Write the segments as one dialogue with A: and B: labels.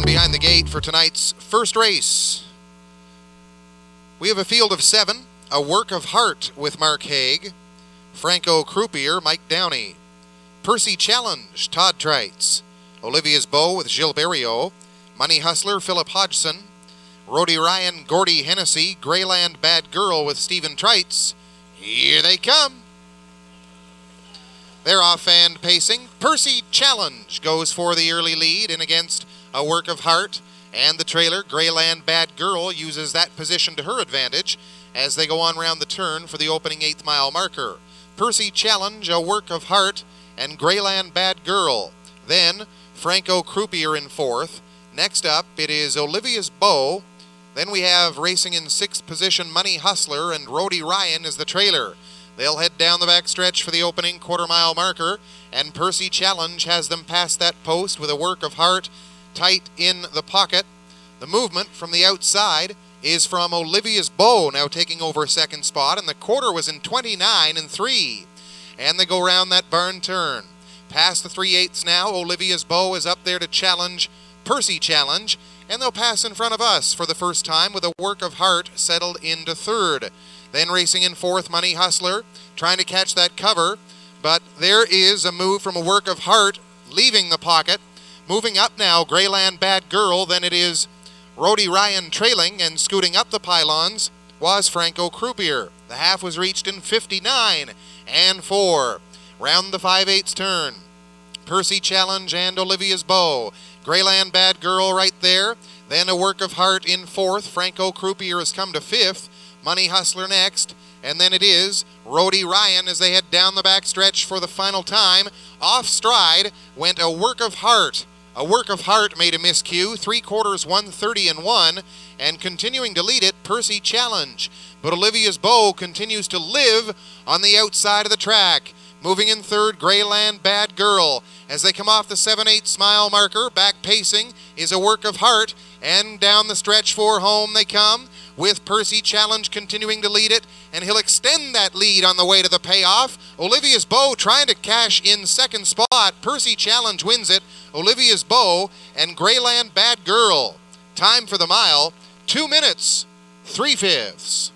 A: in behind the gate for tonight's first race. We have a field of 7, A Work of Heart with Mark Haig, Franco Croupier, Mike Downey, Percy Challenge, Todd Trites, Olivia's Bow with Gilles Berriot, Money Hustler, Philip Hodgson, Rody Ryan, Gordy Hennessy, Greyland Bad Girl with Stephen Trites. Here they come. They're off and pacing. Percy Challenge goes for the early lead in against A Work of Heart, and the trailer, Greyland Bad Girl, uses that position to her advantage as they go on round the turn for the opening 8th mile marker. Percy Challenge, A Work of Heart, and Greyland Bad Girl. Then Franco Croupier in 4th. Next up, it is Olivia's Bow. Then we have racing in 6th position Money Hustler, and Rody Ryan is the trailer. They'll head down the backstretch for the opening quarter-mile marker, and Percy Challenge has them past that post with A Work of Heart tight in the pocket. The movement from the outside is from Olivia's Bow, now taking over second spot, and the quarter was in 29 and 3. And they go round that barn turn. Past the 3/8 now, Olivia's Bow is up there to challenge Percy Challenge, and they'll pass in front of us for the first time with A Work of Heart settled into 3rd. Then racing in 4th, Money Hustler, trying to catch that cover, but there is a move from A Work of Heart leaving the pocket. Moving up now, Greyland Bad Girl, then it is Rody Ryan trailing, and scooting up the pylons was Franco Croupier. The half was reached in 59 and 4. Round the 5/8 turn, Percy Challenge and Olivia's Bow. Greyland Bad Girl right there. Then A Work of Heart in 4th. Franco Croupier has come to 5th. Money Hustler next. And then it is Rody Ryan as they head down the backstretch for the final time. Off stride went A Work of Heart. A Work of Heart made a miscue. 3/4, 130 and 1. And continuing to lead it, Percy Challenge. But Olivia's Bow continues to live on the outside of the track. Moving in 3rd, Greyland Bad Girl. As they come off the 7/8 mile marker, back pacing is A Work of Heart. And down the stretch for home they come, with Percy Challenge continuing to lead it, and he'll extend that lead on the way to the payoff. Olivia's Bow trying to cash in second spot. Percy Challenge wins it. Olivia's Bow and Greyland Bad Girl. Time for the mile, 2 minutes, 3/5.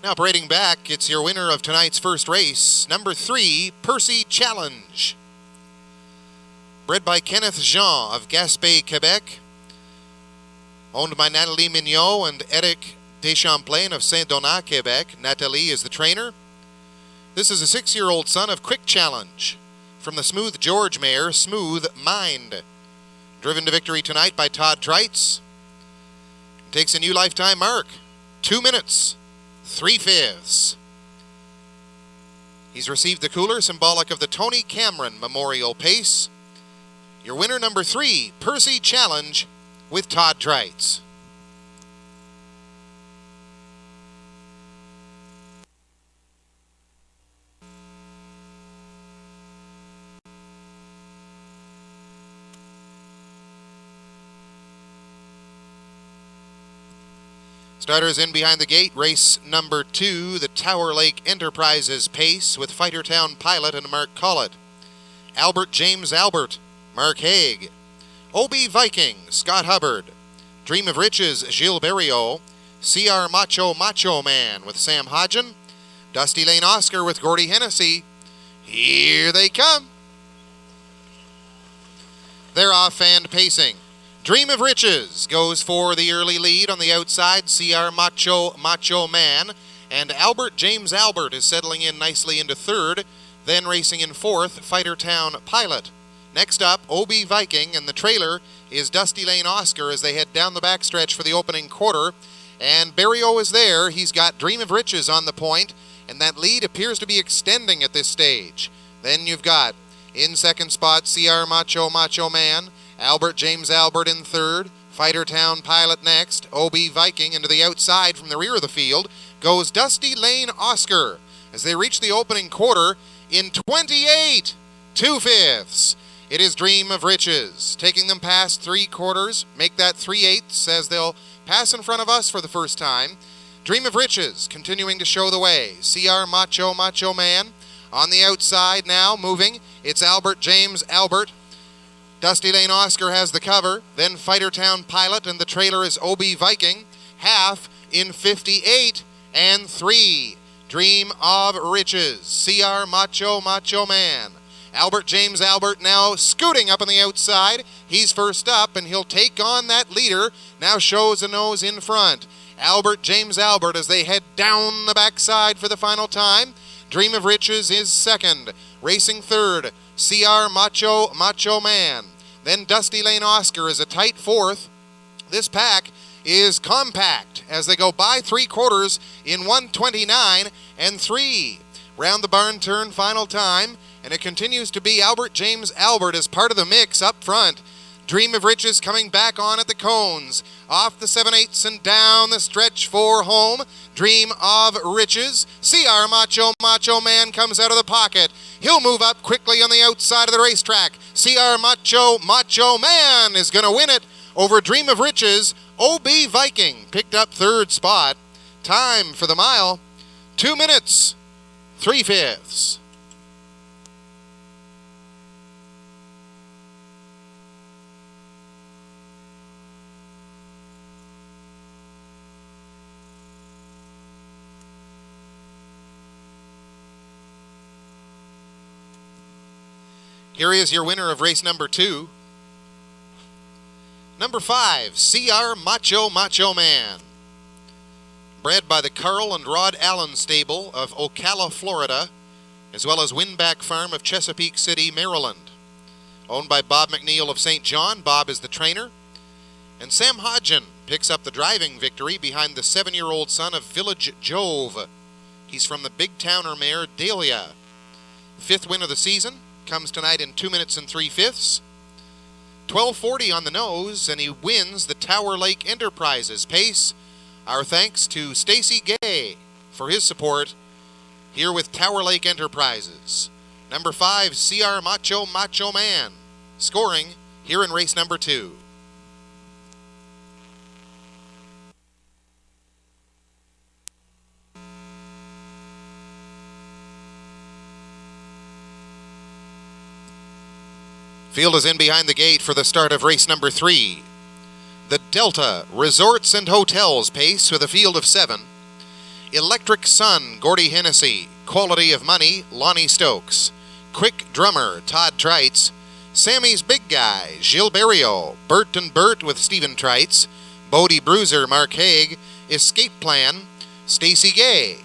A: Now parading back, it's your winner of tonight's first race, number 3, Percy Challenge. Bred by Kenneth Jean of Gaspé, Quebec. Owned by Nathalie Mignot and Eric Deschamplain of Saint-Donat, Quebec. Nathalie is the trainer. This is a 6-year-old son of Quick Challenge from the Smooth George mare, Smooth Mind. Driven to victory tonight by Todd Trites. Takes a new lifetime mark, 2 minutes, 3/5. He's received the cooler, symbolic of the Tony Cameron Memorial Pace. Your winner, number 3, Percy Challenge with Todd Trites. Starters in behind the gate, race number 2, the Tower Lake Enterprises Pace with Fightertown Pilot and Mark Collett. Albert James Albert, Mark Haig. OB Viking, Scott Hubbard. Dream of Riches, Gilles Berriot. CR Macho Man with Sam Hodgen. Dusty Lane Oscar with Gordy Hennessy. Here they come. They're off and pacing. Dream of Riches goes for the early lead on the outside, CR Macho Man, and Albert James Albert is settling in nicely into 3rd, then racing in 4th, Fightertown Pilot. Next up, OB Viking, and the trailer is Dusty Lane Oscar as they head down the backstretch for the opening quarter, and Berriot is there. He's got Dream of Riches on the point, and that lead appears to be extending at this stage. Then you've got, in second spot, CR Macho Man, Albert James Albert in 3rd, Fightertown Pilot next, OB Viking, and to the outside from the rear of the field goes Dusty Lane Oscar as they reach the opening quarter in 28 2/5. It is Dream of Riches, taking them past 3/4, make that 3/8 as they'll pass in front of us for the first time. Dream of Riches continuing to show the way. CR Macho Man on the outside now, moving. It's Albert James Albert. Dusty Lane Oscar has the cover. Then Fightertown Pilot, and the trailer is OB Viking. Half in 58 and 3. Dream of Riches. CR Macho Man. Albert James Albert now scooting up on the outside. He's first up, and he'll take on that leader. Now shows a nose in front. Albert James Albert as they head down the backside for the final time. Dream of Riches is second. Racing third, CR Macho Man. Then Dusty Lane Oscar is a tight fourth. This pack is compact as they go by 3/4 in 1:29 and 3. Round the barn turn final time, and it continues to be Albert James Albert as part of the mix up front. Dream of Riches coming back on at the cones. Off the 7/8 and down the stretch for home. Dream of Riches. CR Macho Man comes out of the pocket. He'll move up quickly on the outside of the racetrack. CR Macho Man is going to win it over Dream of Riches. OB Viking picked up third spot. Time for the mile, 2 minutes, 3/5. Here is your winner of race number 2. Number 5, CR Macho Man. Bred by the Carl and Rod Allen stable of Ocala, Florida, as well as Winback Farm of Chesapeake City, Maryland. Owned by Bob McNeil of St. John. Bob is the trainer. And Sam Hodgen picks up the driving victory behind the 7-year-old son of Village Jove. He's from the big towner mare Dahlia. 5th win of the season. Comes tonight in 2 minutes and 3/5. 12:40 on the nose, and he wins the Tower Lake Enterprises pace. Our thanks to Stacy Gay for his support here with Tower Lake Enterprises. Number 5, CR Macho Man, scoring here in race number 2. Field is in behind the gate for the start of race number 3. The Delta Resorts and Hotels pace with a field of 7. Electric Sun, Gordy Hennessy. Quality of Money, Lonnie Stokes. Quick Drummer, Todd Trites. Sammy's Big Guy, Gilles Barrio. Bert and Bert with Stephen Trites. Bodie Bruiser, Mark Haig. Escape Plan, Stacy Gay.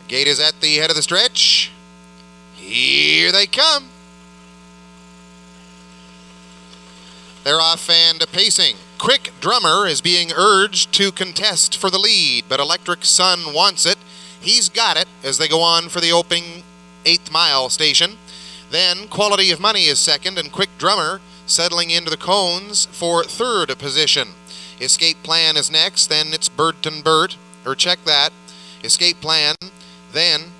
A: The gate is at the head of the stretch. Here they come. They're off and pacing. Quick Drummer is being urged to contest for the lead, but Electric Sun wants it. He's got it as they go on for the opening 8th mile station. Then Quality of Money is second, and Quick Drummer settling into the cones for 3rd position. Escape Plan is next, then it's Bert and Bert, or check that. Escape Plan, then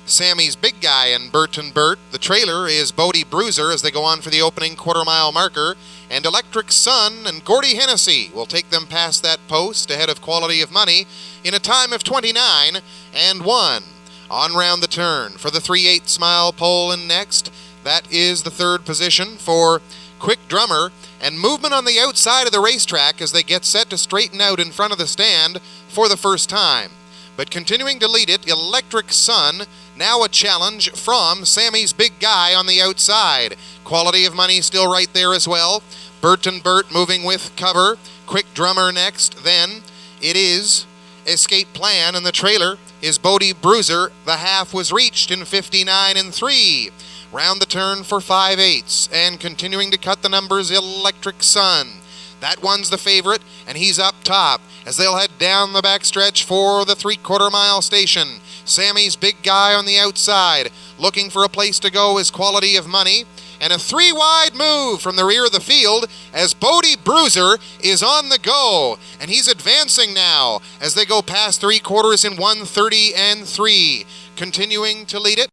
A: Sammy's Big Guy and Bert and Bert. The trailer is Bodie Bruiser as they go on for the opening quarter-mile marker. And Electric Sun and Gordy Hennessy will take them past that post ahead of Quality of Money in a time of 29 and 1. On round the turn for the 3/8 mile pole and next. That is the 3rd position for Quick Drummer, and movement on the outside of the racetrack as they get set to straighten out in front of the stand for the first time. But continuing to lead it, Electric Sun, now a challenge from Sammy's Big Guy on the outside. Quality of Money still right there as well. Bert and Bert moving with cover. Quick Drummer next. Then it is Escape Plan, and the trailer is Bodie Bruiser. The half was reached in 59 and 3. Round the turn for 5/8, and continuing to cut the numbers, Electric Sun. That one's the favorite, and he's up top as they'll head down the backstretch for the 3/4 mile station. Sammy's Big Guy on the outside. Looking for a place to go is Quality of Money. And a 3-wide move from the rear of the field as Bodie Bruiser is on the go. And he's advancing now as they go past 3/4 in 1:30 and 3. Continuing to lead it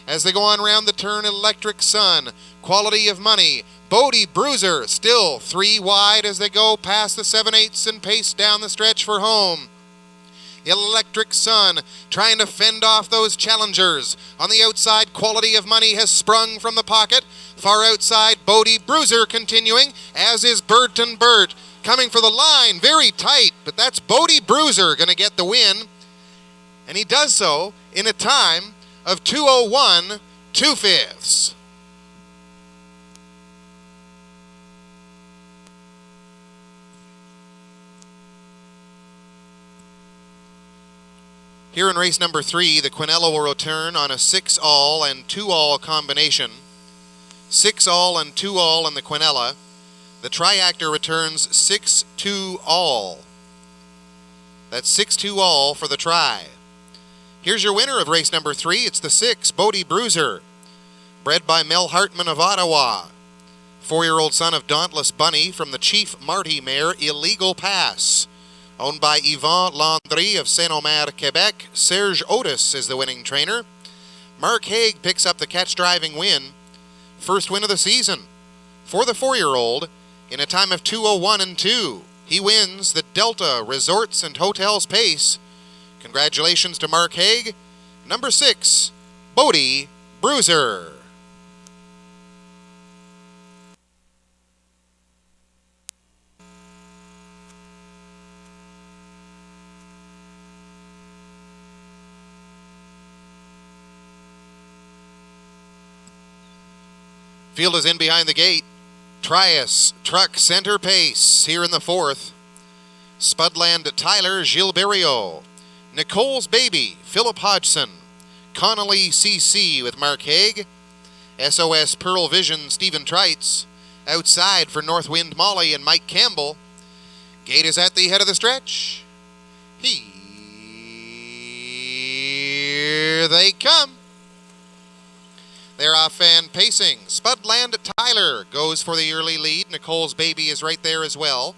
A: as they go on round the turn, Electric Sun, Quality of Money, Bodie Bruiser still 3 wide as they go past the 7/8 and pace down the stretch for home. Electric Sun trying to fend off those challengers. On the outside, Quality of Money has sprung from the pocket. Far outside, Bodie Bruiser continuing, as is Burton Burt. Coming for the line, very tight, but that's Bodie Bruiser going to get the win. And he does so in a time of 2:01 2/5. Here in race number 3, the Quinella will return on a 6-all and 2-all combination. 6-all and 2-all in the Quinella. The Triactor returns 6-2-all. That's 6-2-all for the Tri. Here's your winner of race number 3. It's the 6, Bodie Bruiser. Bred by Mel Hartman of Ottawa. 4-year-old son of Dauntless Bunny from the Chief Marty mare, Illegal Pass. Owned by Yvon Landry of Saint-Omer, Quebec. Serge Otis is the winning trainer. Mark Haig picks up the catch-driving win. First win of the season for the 4-year-old in a time of 2:01 2. He wins the Delta Resorts and Hotels Pace. Congratulations to Mark Haig. Number 6, Bodie Bruiser. Field is in behind the gate. TRIUS Truck Center Pace here in the 4th. Spudland Tyler Gilberto. Nicole's Baby Philip Hodgson. Connolly CC with Mark Haig. SOS Pearl Vision Stephen Treitz. Outside for Northwind Molly and Mike Campbell. Gate is at the head of the stretch. Here they come. They're off and pacing. Spudland Tyler goes for the early lead. Nicole's Baby is right there as well.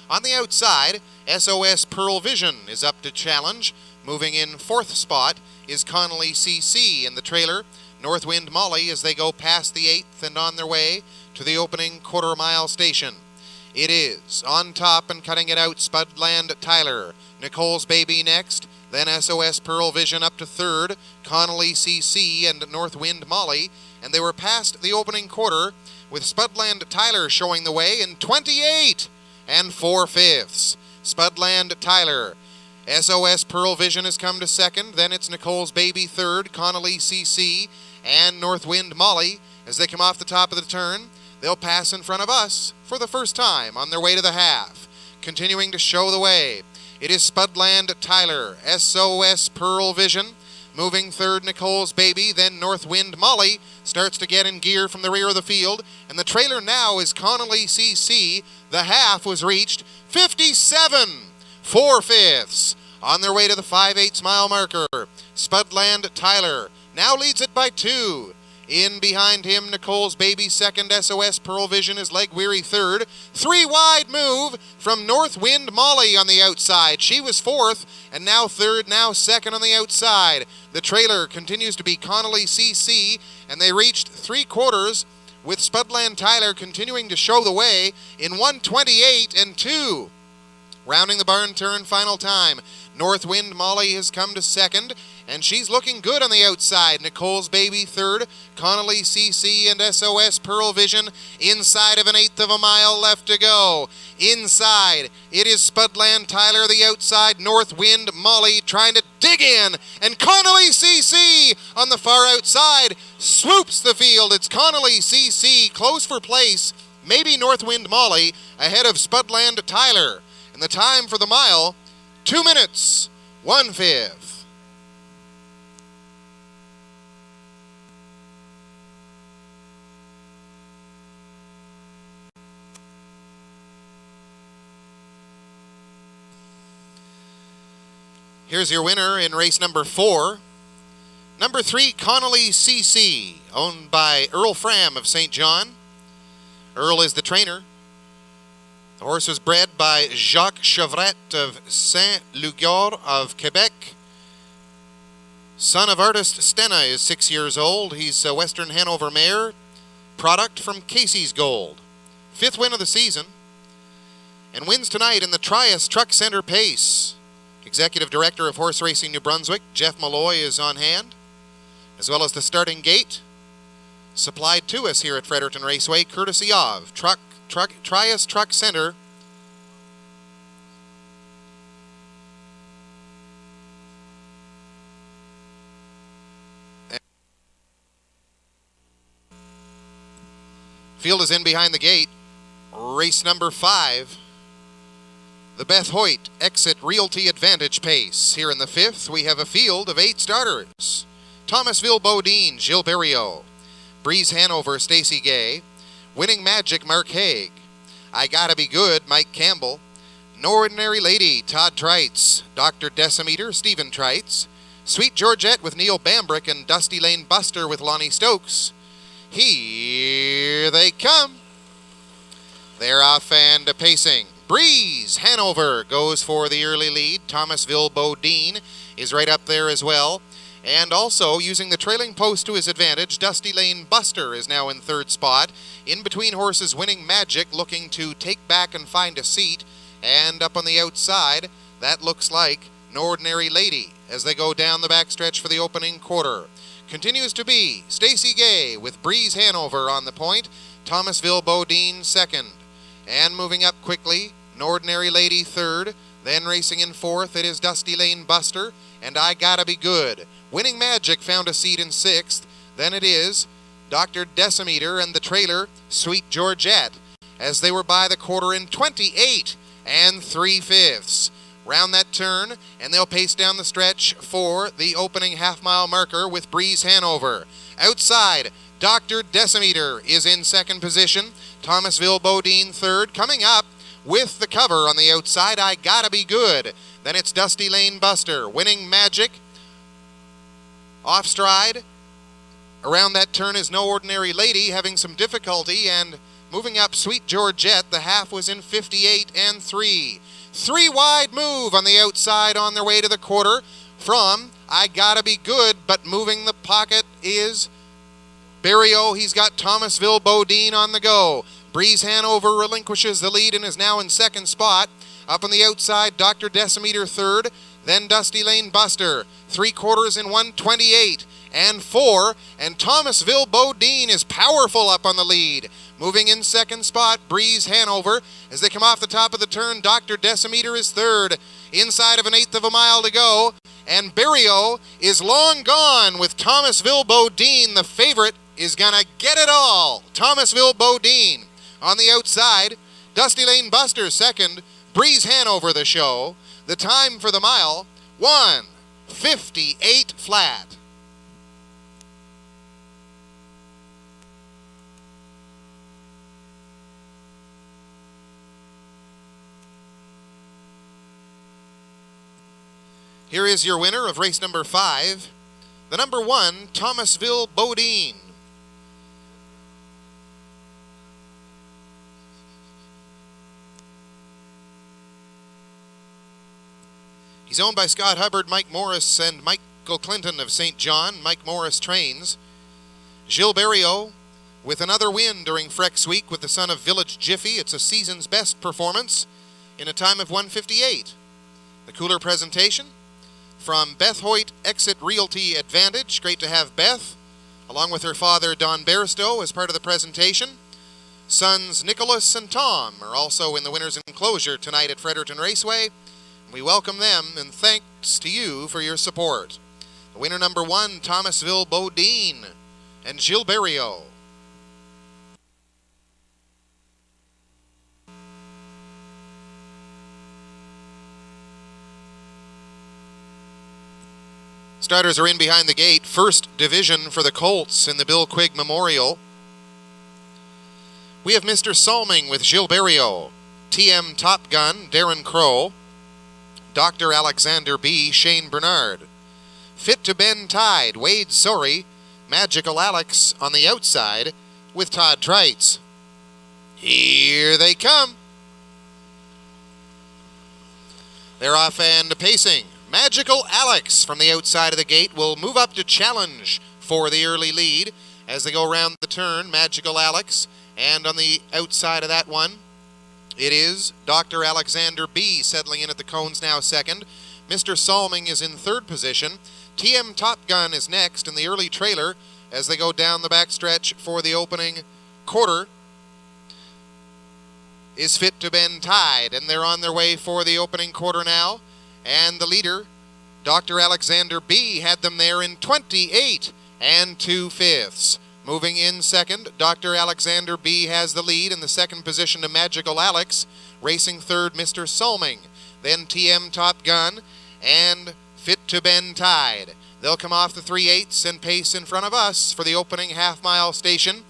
A: On the outside, SOS Pearl Vision is up to challenge. Moving in 4th spot is Connolly CC in the trailer. Northwind Molly as they go past the 8th and on their way to the opening quarter-mile station. It is on top and cutting it out, Spudland Tyler. Nicole's Baby next. Then SOS Pearl Vision up to 3rd, Connolly CC and Northwind Molly, and they were past the opening quarter with Spudland Tyler showing the way in 28 4/5. Spudland Tyler. SOS Pearl Vision has come to 2nd, then it's Nicole's Baby 3rd, Connolly CC and Northwind Molly. As they come off the top of the turn, they'll pass in front of us for the first time on their way to the half. Continuing to show the way, it is Spudland Tyler, SOS Pearl Vision. Moving 3rd, Nicole's Baby, then Northwind Molly starts to get in gear from the rear of the field. And the trailer now is Connolly CC. The half was reached 57 4/5. On their way to the 5/8 mile marker, Spudland Tyler now leads it by 2. In behind him, Nicole's Baby 2nd, SOS Pearl Vision is leg weary 3rd. 3 wide move from Northwind Molly on the outside. She was 4th and now 3rd, now 2nd on the outside. The trailer continues to be Connolly CC, and they reached 3/4 with Spudland Tyler continuing to show the way in 1:28 2. Rounding the barn turn final time, Northwind Molly has come to 2nd, and she's looking good on the outside. Nicole's Baby 3rd, Connolly CC and SOS Pearl Vision inside of 1/8 of a mile left to go. Inside, it is Spudland Tyler, the outside, Northwind Molly trying to dig in, and Connolly CC on the far outside swoops the field. It's Connolly CC close for place, maybe Northwind Molly ahead of Spudland Tyler. And the time for the mile, 2 minutes, 1/5. Here's your winner in race number 4. Number 3, Connolly CC, owned by Earl Fram of St. John. Earl is the trainer. The horse was bred by Jacques Chevrette of Saint-Lugar of Quebec. Son of artist Stena is 6 years old. He's a Western Hanover mare. Product from Casey's Gold. 5th win of the season. And wins tonight in the TRIUS Truck Center Pace. Executive Director of Horse Racing New Brunswick, Jeff Malloy, is on hand, as well as the starting gate, supplied to us here at Fredericton Raceway, courtesy of TRIUS Truck Center. Field is in behind the gate. Race number 5. The BETH HOYT Exit Realty Advantage Pace. Here in the 5th, we have a field of 8 starters. Thomasville Bodine, Gilles Berriot. Breeze Hanover, Stacy Gay. Winning Magic, Mark Haig. I Gotta Be Good, Mike Campbell. No Ordinary Lady, Todd Trites. Dr. Decimeter, Stephen Trites. Sweet Georgette with Neil Bambrick and Dusty Lane Buster with Lonnie Stokes. Here they come. They're off and pacing. Breeze Hanover goes for the early lead. Thomasville Bodine is right up there as well. And also, using the trailing post to his advantage, Dusty Lane Buster is now in 3rd spot. In between horses, Winning Magic looking to take back and find a seat. And up on the outside, that looks like No Ordinary Lady as they go down the backstretch for the opening quarter. Continues to be Stacy Gay with Breeze Hanover on the point. Thomasville Bodine 2nd. And moving up quickly, No Ordinary Lady 3rd. Then racing in 4th, it is Dusty Lane Buster and I Gotta Be Good. Winning Magic found a seat in 6th. Then it is Dr. Decimeter and the trailer Sweet Georgette as they were by the quarter in 28 3/5. Round that turn, and they'll pace down the stretch for the opening half-mile marker with Breeze Hanover. Outside, Dr. Decimeter is in 2nd position. Thomasville Bodine 3rd. Coming up with the cover on the outside, I Gotta Be Good. Then it's Dusty Lane Buster. Winning Magic off stride. Around that turn is No Ordinary Lady having some difficulty, and moving up Sweet Georgette. The half was in 58 3. 3 wide move on the outside on their way to the quarter from I Gotta Be Good, but moving the pocket is Berriot. He's got Thomasville Bodine on the go. Breeze Hanover relinquishes the lead and is now in 2nd spot. Up on the outside, Dr. Decimeter 3rd, then Dusty Lane Buster. 3/4 in 128 4, and Thomasville Bodine is powerful up on the lead. Moving in 2nd spot, Breeze Hanover. As they come off the top of the turn, Dr. Decimeter is 3rd. Inside of an 1/8 of a mile to go, and Berriot is long gone with Thomasville Bodine. The favorite is gonna get it all. Thomasville Bodine. On the outside, Dusty Lane Buster 2nd, Breeze Hanover the show. The time for the mile, 1:58 flat. Here is your winner of race number 5, the number 1, Thomasville Bodine. He's owned by Scott Hubbard, Mike Morris, and Michael Clinton of St. John. Mike Morris trains. Gilles Berriot with another win during Frex Week with the son of Village Jiffy. It's a season's best performance in a time of 1:58. The cooler presentation from BETH HOYT Exit Realty Advantage. Great to have Beth, along with her father Don Bairstow, as part of the presentation. Sons Nicholas and Tom are also in the winner's enclosure tonight at Fredericton Raceway. We welcome them, and thanks to you for your support. The winner number 1, Thomasville Bodine and Gilles Berriot. Starters are in behind the gate. 1st division for the Colts in the Bill Quigg Memorial. We have Mr. Salming with Gilles Berriot, TM Top Gun, Darren Crow, Dr. Alexander B., Shane Bernard. Fit to Bend Tide, Wade Sorry, Magical Alex on the outside with Todd Trites. Here they come. They're off and pacing. Magical Alex from the outside of the gate will move up to challenge for the early lead as they go around the turn. Magical Alex, and on the outside of that one, it is Dr. Alexander B. settling in at the cones now 2nd. Mr. Salming is in third position. TM Top Gun is next in the early trailer as they go down the backstretch for the opening quarter. Is Fit to Bend Tide, and they're on their way for the opening quarter now. And the leader, Dr. Alexander B, had them there in 28 2/5. Moving in second, Dr. Alexander B has the lead in the second position to Magical Alex. Racing third, Mr. Salming. Then TM Top Gun and Fit to Bend Tide. They'll come off the 3/8 and pace in front of us for the opening half-mile station.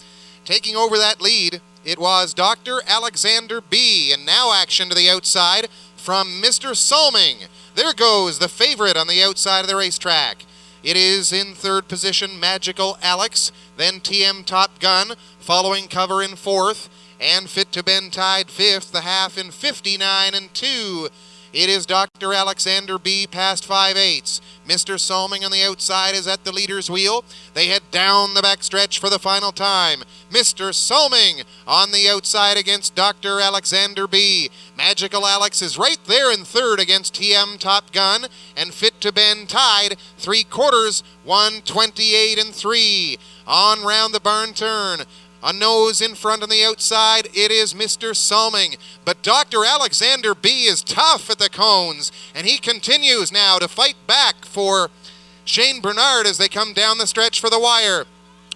A: Taking over that lead, it was Dr. Alexander B, and now action to the outside from Mr. Salming. There goes the favorite on the outside of the racetrack. It is in third position, Magical Alex, then TM Top Gun, following cover in fourth, and Fit to Bend Tide fifth, the half in 59 2. It is Dr. Alexander B past 5/8. Mr. Salming on the outside is at the leader's wheel. They head down the backstretch for the final time. Mr. Salming on the outside against Dr. Alexander B. Magical Alex is right there in third against TM Top Gun, and Fit to Bend Tide 3/4, 1:28 3. On round the barn turn. A nose in front on the outside, it is Mr. Salming. But Dr. Alexander B is tough at the cones, and he continues now to fight back for Shane Bernard as they come down the stretch for the wire.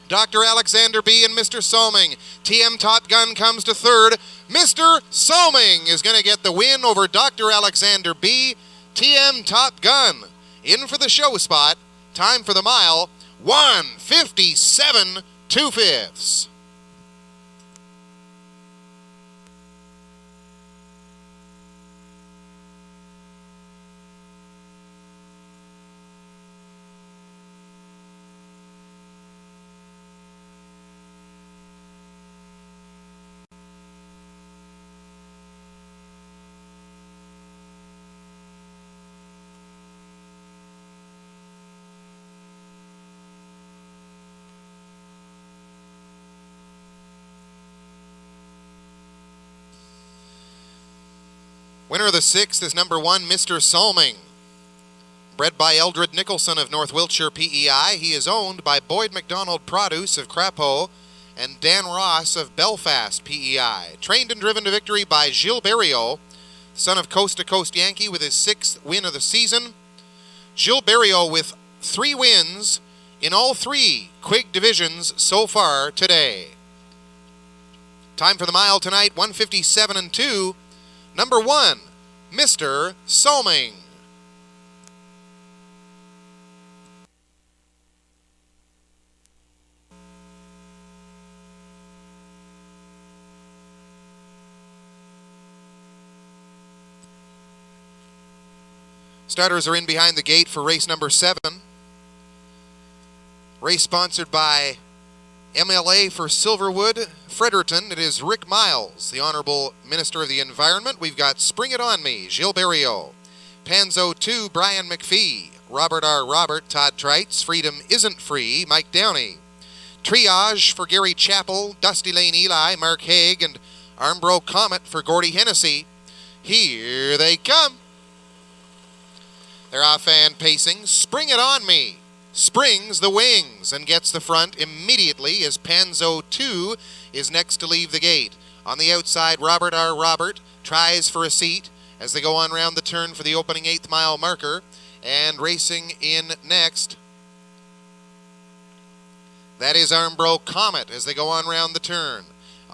A: Dr. Alexander B and Mr. Salming. TM Top Gun comes to third. Mr. Salming is going to get the win over Dr. Alexander B. TM Top Gun in for the show spot. Time for the mile, 1:57 2/5. Winner of the 6th is number 1, Mr. Salming. Bred by Eldred Nicholson of North Wiltshire PEI, he is owned by Boyd MacDonald Produce of Crapo and Dan Ross of Belfast PEI. Trained and driven to victory by Gilles Berriot, son of Coast to Coast Yankee with his 6th win of the season. Gilles Berriot with 3 wins in all 3 Quig divisions so far today. Time for the mile tonight, 1:57 2. Number 1, Mr. Salming. Starters are in behind the gate for race number 7. Race sponsored by MLA for Silverwood, Fredericton. It is Rick Miles, the Honorable Minister of the Environment. We've got Spring It On Me, Gilles Berriot. Panzo 2, Brian McPhee. Robert R. Robert, Todd Trites. Freedom Isn't Free, Mike Downey. Triage for Gary Chappell, Dusty Lane Eli, Mark Haig, and Armbro Comet for Gordy Hennessy. Here they come. They're off and pacing. Spring It On Me springs the wings and gets the front immediately as Panzo 2 is next to leave the gate. On the outside, Robert R. Robert tries for a seat as they go on round the turn for the opening 8th mile marker. And racing in next, that is Armbro Comet as they go on round the turn.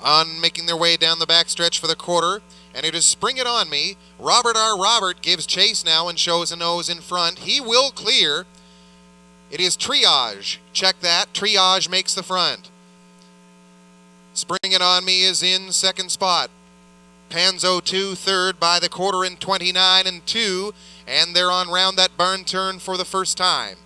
A: On making their way down the backstretch for the quarter, and it is Spring It On Me. Robert R. Robert gives chase now and shows a nose in front. He will clear. It is Triage. Check that. Triage makes the front. Spring It On Me is in second spot. Panzo 2 third by the quarter in 29 2, and they're on round that barn turn for the first time.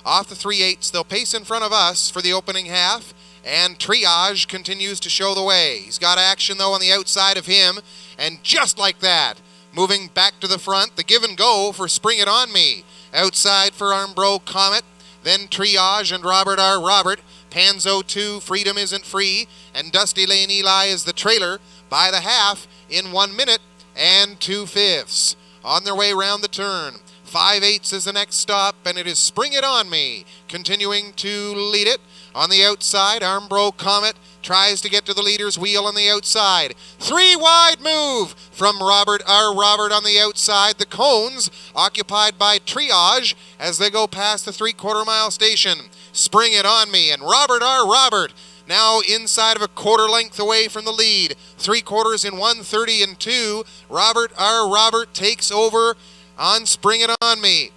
A: Off the 3/8, they'll pace in front of us for the opening half, and Triage continues to show the way. He's got action, though, on the outside of him, and just like that, moving back to the front, the give and go for Spring It On Me. Outside for Armbro Comet, then Triage and Robert R. Robert. Panzo 2, Freedom Isn't Free, and Dusty Lane Eli is the trailer by the half in 1 minute and 2/5. On their way round the turn, 5/8 is the next stop, and it is Spring It On Me, continuing to lead it. On the outside, Armbro Comet tries to get to the leader's wheel on the outside. 3 wide move from Robert R. Robert on the outside. The cones occupied by Triage as they go past the 3/4 mile station. Spring It On Me, and Robert R. Robert now inside of a quarter length away from the lead. 3/4 in 1:30 and 2. Robert R. Robert takes over on Spring It On Me.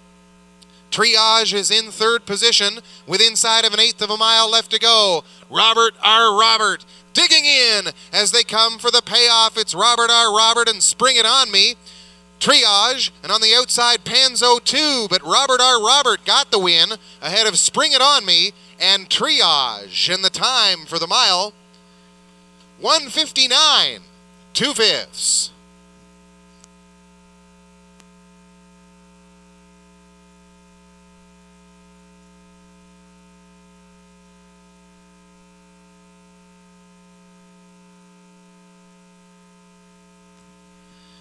A: Triage is in third position with inside of 1/8 of a mile left to go. Robert R. Robert digging in as they come for the payoff. It's Robert R. Robert and Spring It On Me. Triage, and on the outside Panzo 2, but Robert R. Robert got the win ahead of Spring It On Me and Triage. And the time for the mile, 1:59, 2/5.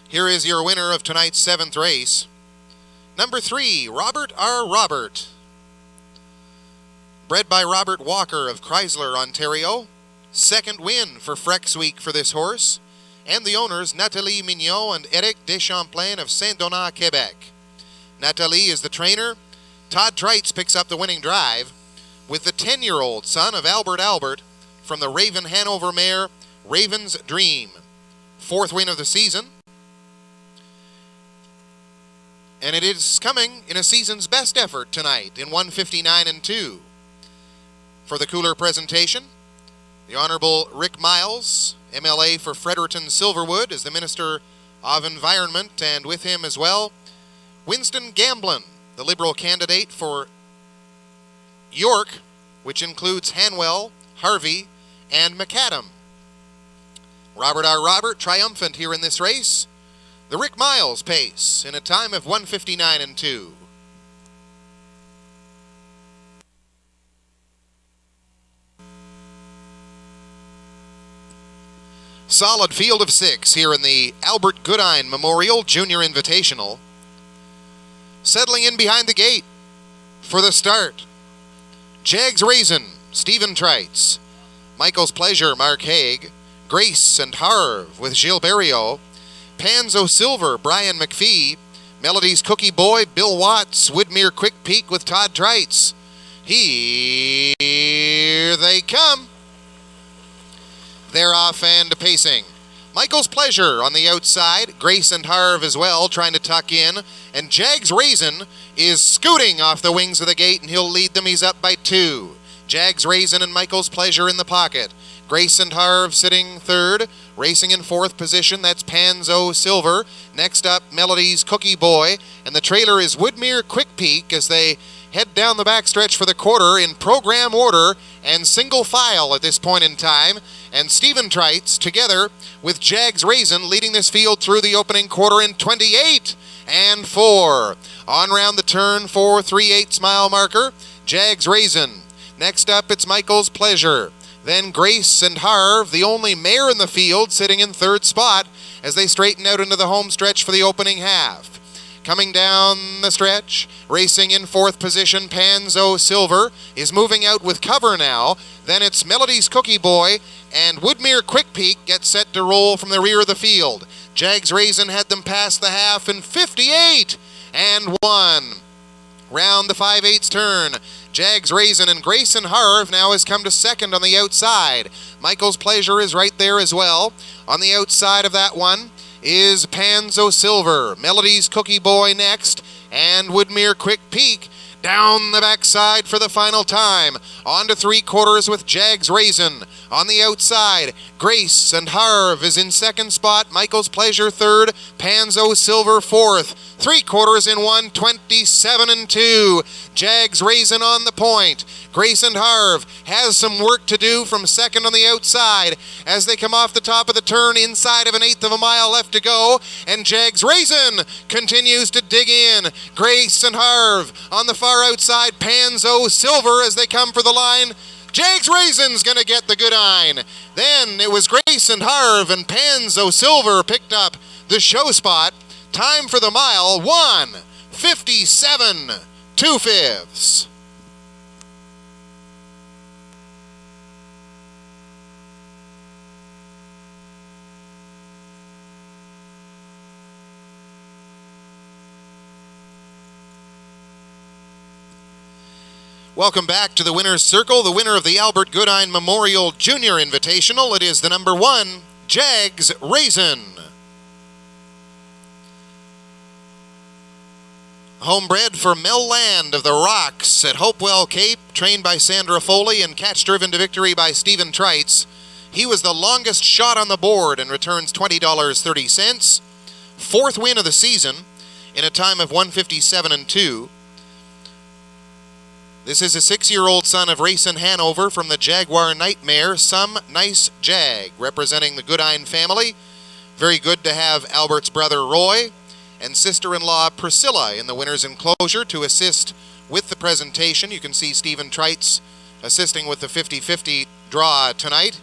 A: Here is your winner of tonight's 7th race. Number 3, Robert R. Robert. Bred by Robert Walker of Chrysler, Ontario. Second win for Frex Week for this horse. And the owners, Nathalie Mignot and Eric Deschamplain of Saint-Donat, Quebec. Nathalie is the trainer. Todd Trites picks up the winning drive with the 10-year-old son of Albert Albert from the Raven Hanover mare, Raven's Dream. 4th win of the season. And it is coming in a season's best effort tonight in 1:59 and 2. For the cooler presentation, the Honorable Rick Miles, MLA for Fredericton Silverwood, is the Minister of Environment, and with him as well, Winston Gamblin, the Liberal candidate for York, which includes Hanwell, Harvey, and McAdam. Robert R. Robert triumphant here in this race. The Rick Miles pace in a time of 1:59 and 2. Solid field of 6 here in the Albert Goodine Memorial Junior Invitational. Settling in behind the gate for the start, Jags Raisin, Stephen Trites, Michael's Pleasure, Mark Haig, Grace and Harv with Gilles Berriot, Panzo Silver, Brian McPhee, Melody's Cookie Boy, Bill Watts, Woodmere Quick Peak with Todd Trites. Here they come. They're off and pacing. Michael's Pleasure on the outside, Grace and Harv as well, trying to tuck in, and Jags Raisin is scooting off the wings of the gate, and he'll lead them. He's up by 2. Jags Raisin and Michael's Pleasure in the pocket. Grace and Harv sitting third. Racing in 4th position, that's Panzo Silver. Next up, Melody's Cookie Boy. And the trailer is Woodmere Quick Peak as they head down the backstretch for the quarter in program order and single file at this point in time. And Stephen Trites together with Jags Raisin leading this field through the opening quarter in 28 and 4. On round the turn for 3/8 mile marker, Jags Raisin. Next up, it's Michael's Pleasure. Then Grace and Harv, the only mare in the field, sitting in 3rd spot as they straighten out into the home stretch for the opening half. Coming down the stretch, racing in 4th position, Panzo Silver is moving out with cover now. Then it's Melody's Cookie Boy, and Woodmere Quick Peak gets set to roll from the rear of the field. Jags Raisin had them past the half in 58 and 1. Round the 5/8 turn, Jags Raisin and Grace and Harv now has come to second on the outside. Michael's Pleasure is right there as well. On the outside of that one is Panzo Silver, Melody's Cookie Boy next, and Woodmere Quick Peak down the backside for the final time. On to 3/4 with Jags Raisin. On the outside, Grace and Harv is in 2nd spot, Michael's Pleasure 3rd, Panzo Silver 4th. 3/4 in 1:27 and 2. Jags Raisin on the point. Grace and Harv has some work to do from 2nd on the outside as they come off the top of the turn inside of 1/8 of a mile left to go, and Jags Raisin continues to dig in. Grace and Harv on the far outside, Panzo Silver as they come for the line. Jags Raisin's gonna get the Goodine. Then it was Grace and Harv, and Panzo Silver picked up the show spot. Time for the mile, 1 157 2/5. Welcome back to the winner's circle, the winner of the Albert Goodine Memorial Junior Invitational. It is the number 1, Jags Raisin. Homebred for Mel Land of the Rocks at Hopewell Cape, trained by Sandra Foley and catch-driven to victory by Stephen TRIUS. He was the longest shot on the board and returns $20.30. 4th win of the season in a time of 157-2. This is a 6-year-old son of Racin Hanover from the Jaguar Nightmare, Some Nice Jag, representing the Goodine family. Very good to have Albert's brother Roy and sister-in-law Priscilla in the winner's enclosure to assist with the presentation. You can see Stephen TRIUS assisting with the 50-50 draw tonight.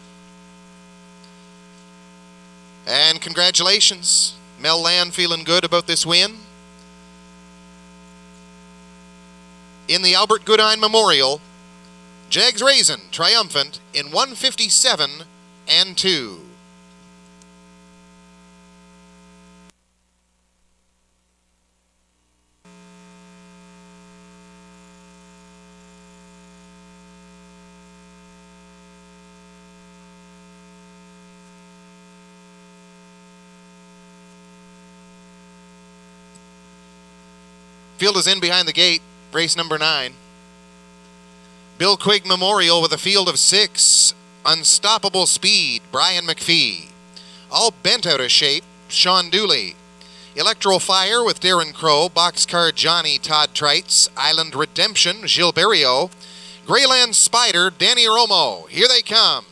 A: And congratulations. Mel Land feeling good about this win. In the Albert Goodine Memorial, Jags Raisin triumphant in 157-2. Field is in behind the gate. Race number 9. Bill Quigg Memorial with a field of 6. Unstoppable Speed, Brian McPhee. All bent out of shape, Sean Dooley. Electro Fire with Darren Crow, Boxcar Johnny, Todd Trites. Island Redemption, Gilles Berriot. Greyland Spider, Danny Romo. Here they come.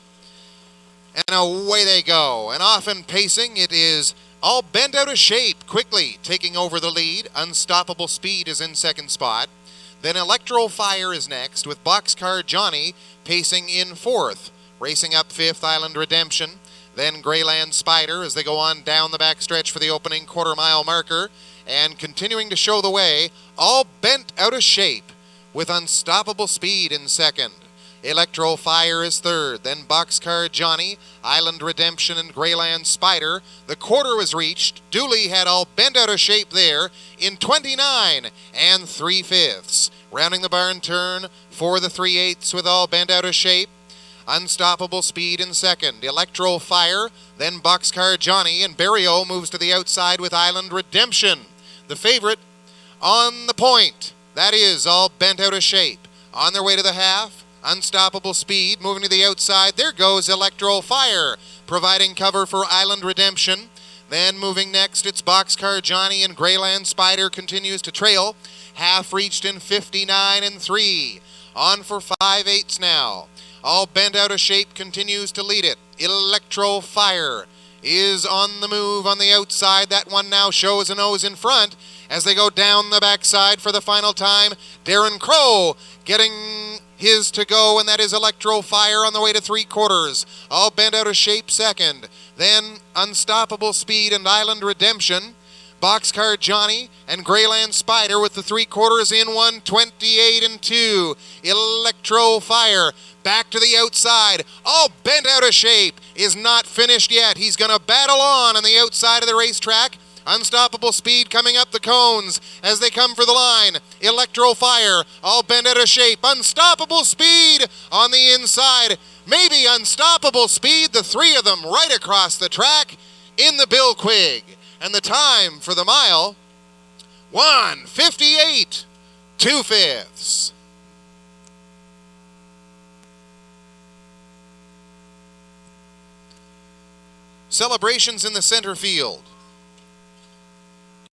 A: And away they go. And often pacing, it is All Bent Out of Shape, quickly taking over the lead. Unstoppable Speed is in 2nd spot. Then Electro Fire is next, with Boxcar Johnny pacing in 4th. Racing up 5th, Island Redemption. Then Greyland Spider as they go on down the backstretch for the opening quarter-mile marker. And continuing to show the way, All Bent Out of Shape, with Unstoppable Speed in 2nd. Electro Fire is 3rd. Then Boxcar Johnny, Island Redemption, and Greyland Spider. The quarter was reached. Dooley had All Bent Out of Shape there in 29 3/5. Rounding the barn turn for the 3/8 with All Bent Out of Shape. Unstoppable Speed in 2nd. Electro Fire, then Boxcar Johnny, and Berriot moves to the outside with Island Redemption. The favorite on the point. That is All Bent Out of Shape. On their way to the half, Unstoppable Speed moving to the outside. There goes Electro Fire, providing cover for Island Redemption. Then moving next, it's Boxcar Johnny, and Greyland Spider continues to trail. Half reached in 59-3. On for 5/8 now. All Bent Out of Shape continues to lead it. Electro Fire is on the move on the outside. That one now shows a nose in front as they go down the backside for the final time. Darren Crow getting his to go, and that is Electro Fire on the way to 3/4. All Bent Out of Shape 2nd. Then Unstoppable Speed and Island Redemption. Boxcar Johnny and Greyland Spider with the 3/4 in 128-2. Electro Fire back to the outside. All Bent Out of Shape is not finished yet. He's going to battle on the outside of the racetrack. Unstoppable Speed coming up the cones as they come for the line. Electro Fire, All Bent Out of Shape. Unstoppable Speed on the inside. Maybe Unstoppable Speed, the 3 of them right across the track in the Bill Quigg. And the time for the mile, 1:58 2/5. Celebrations in the center field.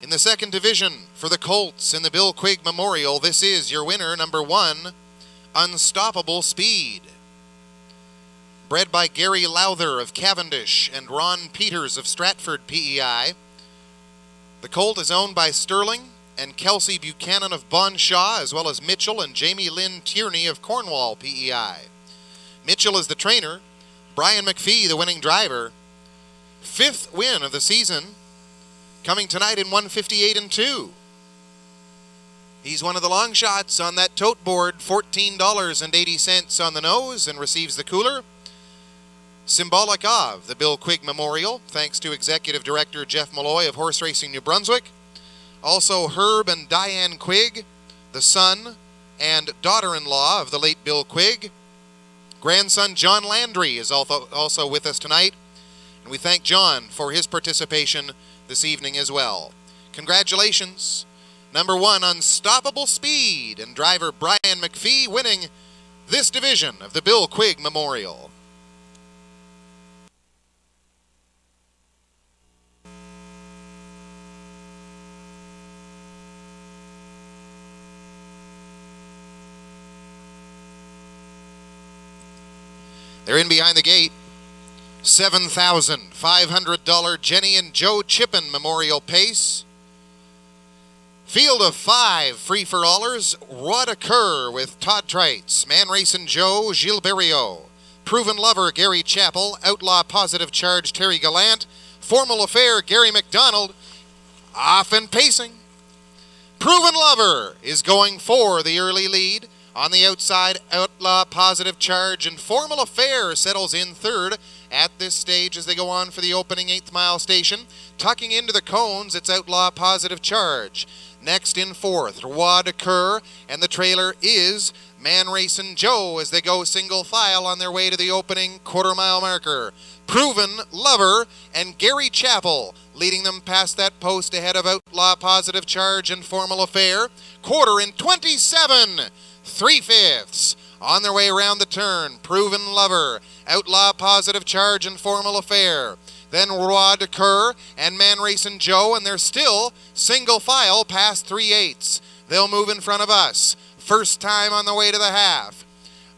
A: In the 2nd division for the Colts in the Bill Quigg Memorial, this is your winner, number 1, Unstoppable Speed. Bred by Gary Lowther of Cavendish and Ron Peters of Stratford, PEI. The colt is owned by Sterling and Kelsey Buchanan of Bonshaw, as well as Mitchell and Jamie Lynn Tierney of Cornwall, PEI. Mitchell is the trainer. Brian McPhee, the winning driver. 5th win of the season, coming tonight in 158-2. He's one of the long shots on that tote board, $14.80 on the nose, and receives the cooler. Symbolic of the Bill Quigg Memorial, thanks to Executive Director Jeff Malloy of Horse Racing New Brunswick. Also Herb and Diane Quigg, the son and daughter-in-law of the late Bill Quigg. Grandson John Landry is also with us tonight, and we thank John for his participation this evening as well. Congratulations. Number 1, Unstoppable Speed, and driver Brian McPhee winning this division of the Bill Quigg Memorial. They're in behind the gate. $7,500 Jenny and Joe Chippin Memorial Pace. Field of 5 free-for-allers. Roi Kerr with Todd Trites, Man Racing Joe Gilberto, Proven Lover Gary Chappell, Outlaw Positive Charge Terry Gallant, Formal Affair Gary McDonald, off and pacing. Proven Lover is going for the early lead. On the outside, Outlaw Positive Charge and Formal Affair settles in third at this stage as they go on for the opening 8th mile station. Tucking into the cones, it's Outlaw Positive Charge. Next in fourth, Roi Kerr, and the trailer is Man Racing Joe as they go single file on their way to the opening quarter-mile marker. Proven Lover and Gary Chappell leading them past that post ahead of Outlaw Positive Charge and Formal Affair. Quarter in 27 3/5. On their way around the turn, Proven Lover, Outlaw Positive Charge and Formal Affair. Then Roi Kerr and Man Racing Joe, and they're still single file past 3/8. They'll move in front of us. First time on the way to the half.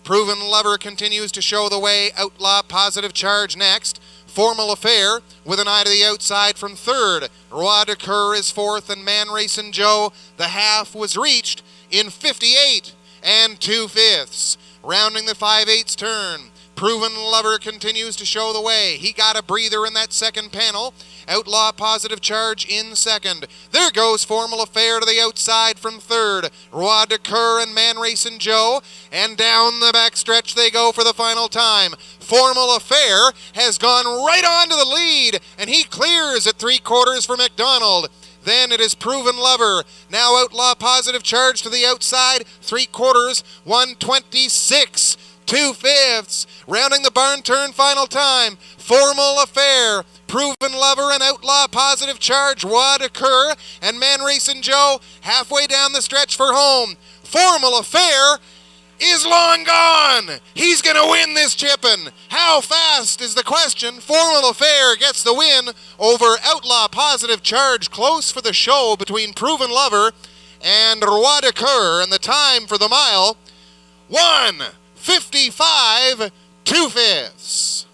A: Proven Lover continues to show the way. Outlaw Positive Charge next. Formal Affair with an eye to the outside from third. Roi Kerr is fourth, and Man Racing Joe, the half was reached in 58 2/5. Rounding the 5/8 turn, Proven Lover continues to show the way. He got a breather in that second panel. Outlaw Positive Charge in second. There goes Formal Affair to the outside from third. Roi Kerr and Man Racing Joe, and down the back stretch they go for the final time. Formal Affair has gone right on to the lead, and he clears at 3/4 for McDonald. Then it is Proven Lover. Now Outlaw Positive Charge to the outside. 3/4, 1:26 2/5. Rounding the barn turn final time. Formal Affair, Proven Lover, and Outlaw Positive Charge. Roi Kerr and Man Racing Joe halfway down the stretch for home. Formal Affair is long gone. He's going to win this Chippin. How fast is the question? Formal Affair gets the win over Outlaw Positive Charge. Close for the show between Proven Lover and Roi Kerr, and the time for the mile, 1:55 2/5.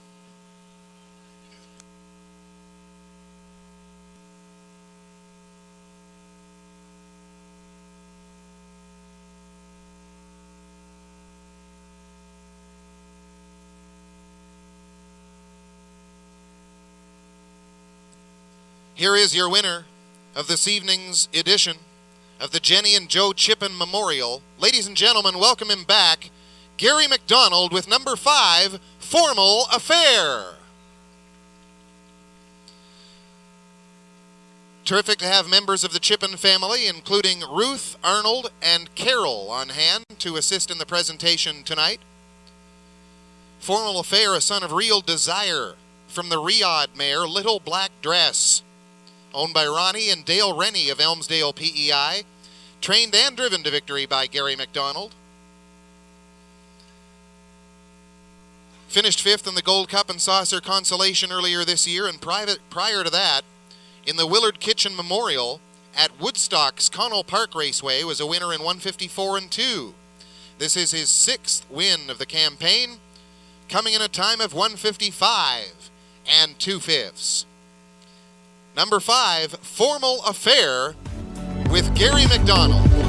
A: Here is your winner of this evening's edition of the Jenny and Joe Chippin Memorial. Ladies and gentlemen, welcome him back, Gary McDonald with number 5, Formal Affair. Terrific to have members of the Chippin family, including Ruth, Arnold, and Carol on hand to assist in the presentation tonight. Formal Affair, a son of Real Desire from the Riyadh mare Little Black Dress, owned by Ronnie and Dale Rennie of Elmsdale PEI, trained and driven to victory by Gary McDonald. Finished 5th in the Gold Cup and Saucer Consolation earlier this year, and prior to that, in the Willard Kitchen Memorial at Woodstock's Connell Park Raceway, was a winner in 154 2. This is his 6th win of the campaign, coming in a time of 1:55 2/5. Number 5, Formal Affair with Gary McDonald.